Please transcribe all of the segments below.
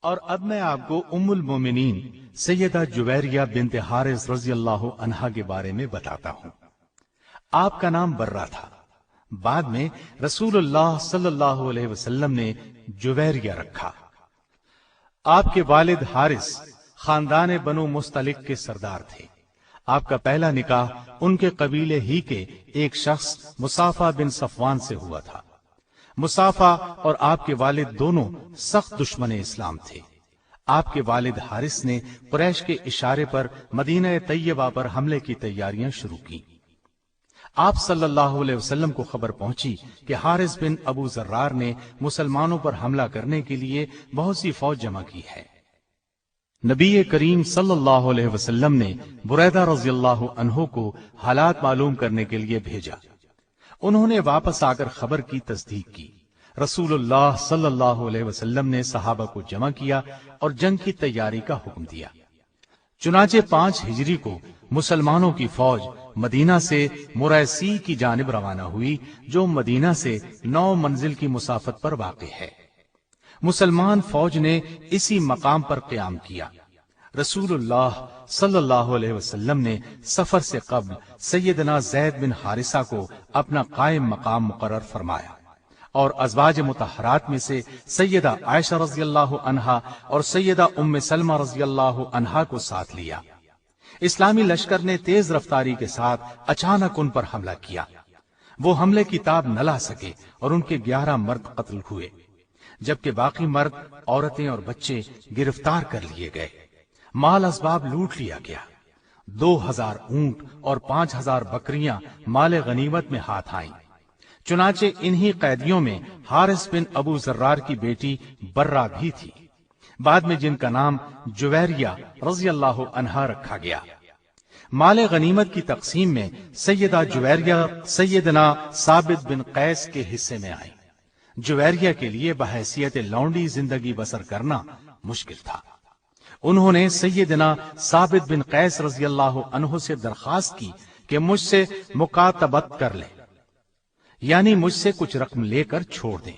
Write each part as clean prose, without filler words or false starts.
اور اب میں آپ کو ام المومنین سیدہ جویریہ بنت حارث رضی اللہ عنہا کے بارے میں بتاتا ہوں۔ آپ کا نام برہ تھا، بعد میں رسول اللہ صلی اللہ علیہ وسلم نے جویریہ رکھا۔ آپ کے والد حارث خاندان بنو مستلق کے سردار تھے۔ آپ کا پہلا نکاح ان کے قبیلے ہی کے ایک شخص مصافہ بن صفوان سے ہوا تھا۔ مصافہ اور آپ کے والد دونوں سخت دشمن اسلام تھے۔ آپ کے والد حارث نے قریش کے اشارے پر مدینہ طیبہ پر حملے کی تیاریاں شروع کی۔ آپ صلی اللہ علیہ وسلم کو خبر پہنچی کہ حارث بن ابو ذرار نے مسلمانوں پر حملہ کرنے کے لیے بہت سی فوج جمع کی ہے۔ نبی کریم صلی اللہ علیہ وسلم نے بریدہ رضی اللہ عنہ کو حالات معلوم کرنے کے لیے بھیجا۔ انہوں نے واپس آ کر خبر کی تصدیق کی۔ رسول اللہ صلی اللہ علیہ وسلم نے صحابہ کو جمع کیا اور جنگ کی تیاری کا حکم دیا۔ چنانچہ 5 ہجری کو مسلمانوں کی فوج مدینہ سے مریسی کی جانب روانہ ہوئی، جو مدینہ سے 9 منزل کی مسافت پر واقع ہے۔ مسلمان فوج نے اسی مقام پر قیام کیا۔ رسول اللہ صلی اللہ علیہ وسلم نے سفر سے قبل سیدنا زید بن حارثہ کو اپنا قائم مقام مقرر فرمایا اور ازواج مطہرات میں سے سیدہ عائشہ رضی اللہ عنہا اور سیدہ ام سلمہ رضی اللہ عنہا کو ساتھ لیا۔ اسلامی لشکر نے تیز رفتاری کے ساتھ اچانک ان پر حملہ کیا۔ وہ حملے کی تاب نہ لا سکے اور ان کے 11 مرد قتل ہوئے، جبکہ باقی مرد، عورتیں اور بچے گرفتار کر لیے گئے۔ مال اسباب لوٹ لیا گیا۔ 2000 اونٹ اور 5000 بکریاں مال غنیمت میں ہاتھ آئیں۔ چنانچہ انہی قیدیوں میں حارث بن ابو ذرار کی بیٹی برہ بھی تھی، بعد میں جن کا نام جویریہ رضی اللہ عنہا رکھا گیا۔ مال غنیمت کی تقسیم میں سیدہ جویریہ سیدنا ثابت بن قیس کے حصے میں آئی۔ جویریہ کے لیے بحیثیت لونڈی زندگی بسر کرنا مشکل تھا۔ انہوں نے سیدنا ثابت بن قیس رضی اللہ عنہ سے درخواست کی کہ مجھ سے مکاتبت کر لیں، یعنی مجھ سے کچھ رقم لے کر چھوڑ دیں۔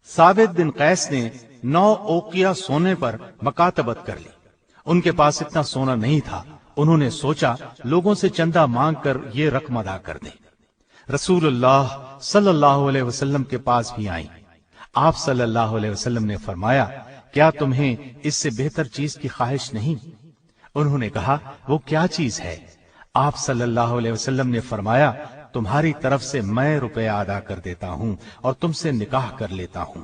ثابت بن قیس نے 9 اوقیہ سونے پر مکاتبت کر لی۔ ان کے پاس اتنا سونا نہیں تھا۔ انہوں نے سوچا لوگوں سے چندہ مانگ کر یہ رقم ادا کر دیں۔ رسول اللہ صلی اللہ علیہ وسلم کے پاس بھی آئیں۔ آپ صلی اللہ علیہ وسلم نے فرمایا، کیا تمہیں اس سے بہتر چیز کی خواہش نہیں؟ انہوں نے کہا، وہ کیا چیز ہے؟ آپ صلی اللہ علیہ وسلم نے فرمایا، تمہاری طرف سے میں روپے ادا کر دیتا ہوں اور تم سے نکاح کر لیتا ہوں۔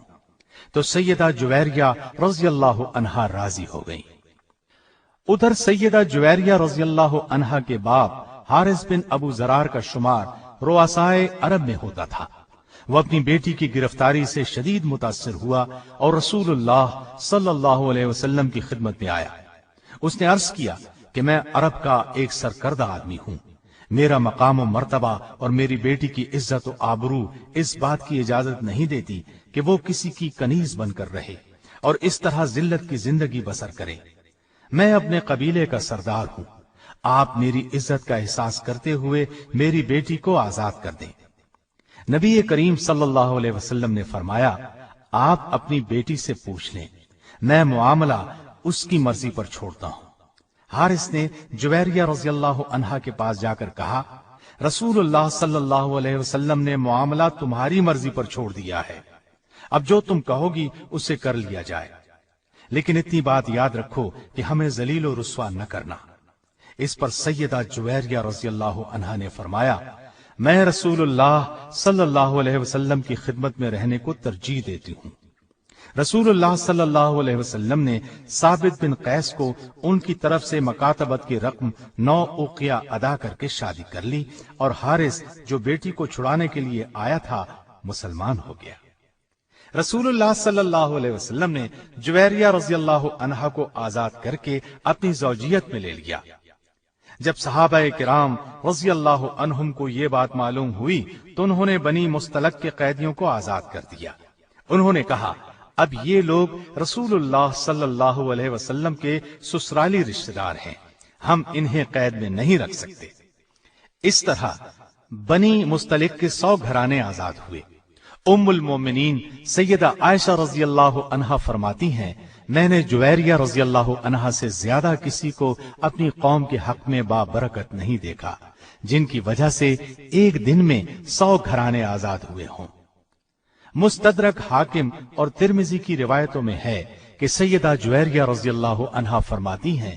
تو سیدہ جویریہ رضی اللہ عنہا راضی ہو گئی۔ ادھر سیدہ جویریہ رضی اللہ عنہا کے باپ حارث بن ابو ذرار کا شمار رؤسائے عرب میں ہوتا تھا۔ وہ اپنی بیٹی کی گرفتاری سے شدید متاثر ہوا اور رسول اللہ صلی اللہ علیہ وسلم کی خدمت میں آیا۔ اس نے عرض کیا کہ میں عرب کا ایک سرکردہ آدمی ہوں۔ میرا مقام و مرتبہ اور میری بیٹی کی عزت و آبرو اس بات کی اجازت نہیں دیتی کہ وہ کسی کی کنیز بن کر رہے اور اس طرح ذلت کی زندگی بسر کرے۔ میں اپنے قبیلے کا سردار ہوں۔ آپ میری عزت کا احساس کرتے ہوئے میری بیٹی کو آزاد کر دیں۔ نبی کریم صلی اللہ علیہ وسلم نے فرمایا، آپ اپنی بیٹی سے پوچھ لیں، میں معاملہ اس کی مرضی پر چھوڑتا ہوں۔ حارث نے جویریہ رضی اللہ عنہا کے پاس جا کر کہا، رسول اللہ صلی اللہ علیہ وسلم نے معاملہ تمہاری مرضی پر چھوڑ دیا ہے، اب جو تم کہو گی اسے کر لیا جائے، لیکن اتنی بات یاد رکھو کہ ہمیں ذلیل و رسوا نہ کرنا۔ اس پر سیدہ جویریہ رضی اللہ عنہا نے فرمایا، میں رسول اللہ صلی اللہ علیہ وسلم کی خدمت میں رہنے کو ترجیح دیتی ہوں۔ رسول اللہ صلی اللہ علیہ وسلم نے ثابت بن قیس کو ان کی طرف سے مکاتبت کی رقم 9 اوقیہ ادا کر کے شادی کر لی اور حارث جو بیٹی کو چھڑانے کے لیے آیا تھا مسلمان ہو گیا۔ رسول اللہ صلی اللہ علیہ وسلم نے جویریہ رضی اللہ عنہا کو آزاد کر کے اپنی زوجیت میں لے لیا۔ جب صحابہ کرام رضی اللہ عنہم کو یہ بات معلوم ہوئی تو انہوں نے بنی مستلق کے قیدیوں کو آزاد کر دیا۔ انہوں نے کہا، اب یہ لوگ رسول اللہ صلی اللہ علیہ وسلم کے سسرالی رشتہ دار ہیں، ہم انہیں قید میں نہیں رکھ سکتے۔ اس طرح بنی مستلق کے 100 گھرانے آزاد ہوئے۔ ام المومنین سیدہ عائشہ رضی اللہ عنہا فرماتی ہیں، میں نے جویریہ رضی اللہ عنہا سے زیادہ کسی کو اپنی قوم کے حق میں بابرکت نہیں دیکھا جن کی وجہ سے ایک دن میں 100 گھرانے آزاد ہوئے ہوں۔ مستدرک حاکم اور ترمذی کی روایتوں میں ہے کہ سیدہ جویریہ رضی اللہ عنہا فرماتی ہیں،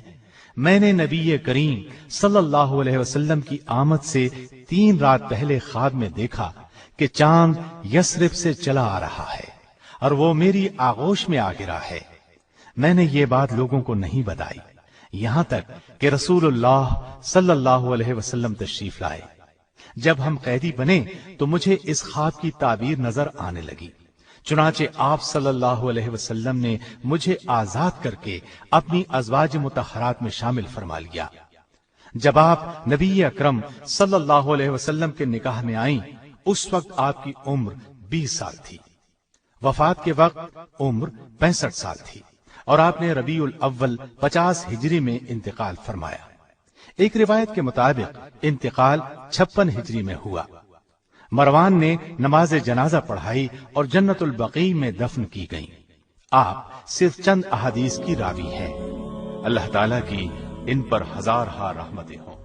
میں نے نبی کریم صلی اللہ علیہ وسلم کی آمد سے 3 رات پہلے خواب میں دیکھا کہ چاند یثرب سے چلا آ رہا ہے اور وہ میری آغوش میں آ گرا ہے۔ میں نے یہ بات لوگوں کو نہیں بتائی یہاں تک کہ رسول اللہ صلی اللہ علیہ وسلم تشریف لائے۔ جب ہم قیدی بنے تو مجھے اس خواب کی تعبیر نظر آنے لگی، چنانچہ آپ صلی اللہ علیہ وسلم نے مجھے آزاد کر کے اپنی ازواج مطہرات میں شامل فرما لیا۔ جب آپ نبی اکرم صلی اللہ علیہ وسلم کے نکاح میں آئیں اس وقت آپ کی عمر 20 سال تھی، وفات کے وقت عمر 65 سال تھی، اور آپ نے ربیع الاول 50 ہجری میں انتقال فرمایا۔ ایک روایت کے مطابق انتقال 56 ہجری میں ہوا۔ مروان نے نماز جنازہ پڑھائی اور جنت البقیع میں دفن کی گئیں۔ آپ صرف چند احادیث کی راوی ہیں۔ اللہ تعالیٰ کی ان پر ہزارہا رحمتیں ہوں۔